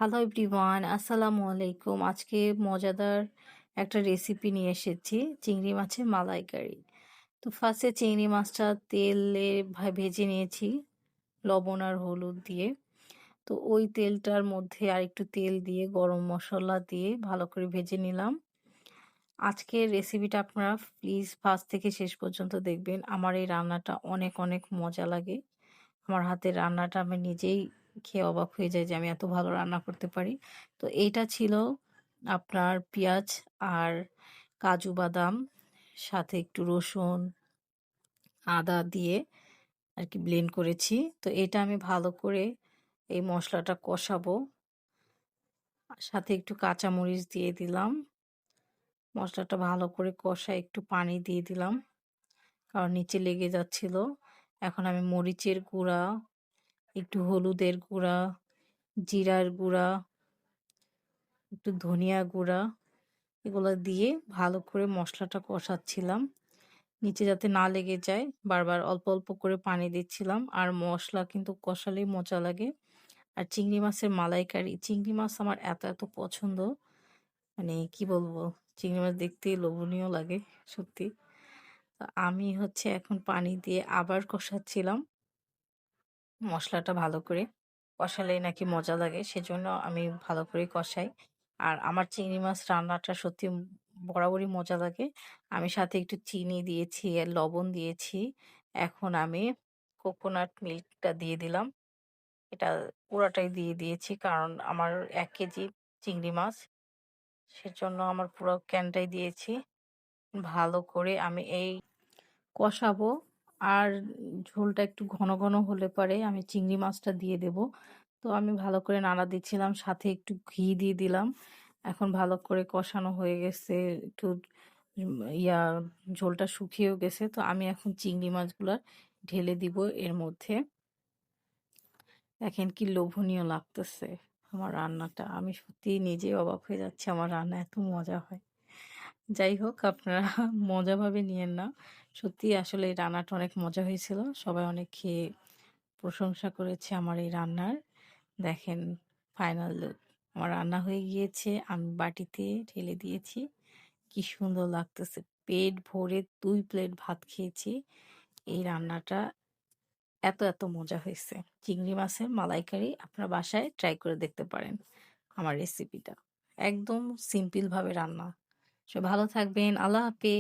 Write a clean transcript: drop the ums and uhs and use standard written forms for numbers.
Hello everyone, আসসালামু আলাইকুম। আজকে মজাদার একটা রেসিপি নিয়ে এসেছি, চিংড়ি মাছের মালাইকারি। তো ফার্স্টে চিংড়ি মাছটা তেলে ভেজে নিয়েছি লবণ আর হলুদ দিয়ে। তো ওই তেলটার মধ্যে আরেকটু তেল দিয়ে গরম মশলা দিয়ে ভালো করে ভেজে নিলাম। আজকের রেসিপিটা আপনারা প্লিজ ফার্স্ট থেকে শেষ পর্যন্ত দেখবেন। আমার এই রান্নাটা অনেক অনেক মজা লাগে। আমার হাতের রান্নাটা আমি নিজেই খেয়ে অবাক হয়ে যাই যে আমি এত ভালো রান্না করতে পারি। তো এইটা ছিল আপনার পেঁয়াজ আর কাজু বাদাম, সাথে একটু রসুন, আদা দিয়ে আর কি ব্লেন্ড করেছি। তো এটা আমি ভালো করে এই মশলাটা কষাবো। সাথে একটু কাঁচামরিচ দিয়ে দিলাম। মশলাটা ভালো করে কষায় একটু পানি দিয়ে দিলাম, কারণ নিচে লেগে যাচ্ছিল। এখন আমি মরিচের গুঁড়া, একটু হলুদের গুঁড়া, জিরার গুঁড়া, একটু ধনিয়া গুঁড়া এগুলো দিয়ে ভালো করে মশলাটা কষাচ্ছিলাম, নিচে যাতে না লেগে যায়। বারবার অল্প অল্প করে পানি দিচ্ছিলাম। আর মশলা কিন্তু কষালেই মজা লাগে। আর চিংড়ি মাছের মালাইকারি, চিংড়ি মাছ আমার এত এত পছন্দ, মানে কি বলবো, চিংড়ি মাছ দেখতেই লোভনীয় লাগে সত্যি। তো আমি হচ্ছে এখন পানি দিয়ে আবার কষাচ্ছিলাম মশলাটা ভালো করে। কষালেই নাকি মজা লাগে, সেজন্য আমি ভালো করে কষাই। আর আমার চিংড়ি মাছ রান্নাটা সত্যি বরাবরই মজা লাগে। আমি সাথে একটু চিনি দিয়েছি আর লবণ দিয়েছি। এখন আমি কোকোনাট মিল্কটা দিয়ে দিলাম। এটা পুরাটাই দিয়ে দিয়েছি, কারণ আমার ১ কেজি চিংড়ি মাছ, সেজন্য আমার পুরো ক্যানটাই দিয়েছি। ভালো করে আমি এই কষাবো। আর ঝোলটা একটু ঘন ঘন হলে পরে আমি চিংড়ি মাছটা দিয়ে দেব। তো আমি ভালো করে নাড়া দিচ্ছিলাম, সাথে একটু ঘি দিয়ে দিলাম। এখন ভালো করে কষানো হয়ে গেছে, একটু ইয়া ঝোলটা শুকিয়েও গেছে। তো আমি এখন চিংড়ি মাছগুলা ঢেলে দিব এর মধ্যে। দেখেন কি লোভনীয় লাগতেছে আমার রান্নাটা। আমি সত্যিই নিজেই অবাক হয়ে যাচ্ছি, আমার রান্না এত মজা হয়। যাই হোক, আপনারা মজাভাবে নিয়েন না। সত্যিই আসলে এই রান্নাটা অনেক মজা হয়েছিল। সবাই অনেক খেয়ে প্রশংসা করেছে আমার এই রান্নার। দেখেন ফাইনাল লুক। আমার রান্না হয়ে গিয়েছে। আমি বাটিতে ঢেলে দিয়েছি। কি সুন্দর লাগতেছে। পেট ভরে ২ প্লেট ভাত খেয়েছি। এই রান্নাটা এত এত মজা হয়েছে। চিংড়ি মাছের মালাইকারি আপনার বাসায় ট্রাই করে দেখতে পারেন আমার রেসিপিটা। একদম সিম্পল ভাবে রান্না। সবাই ভালো থাকবেন। আল্লাহ হাফেজ।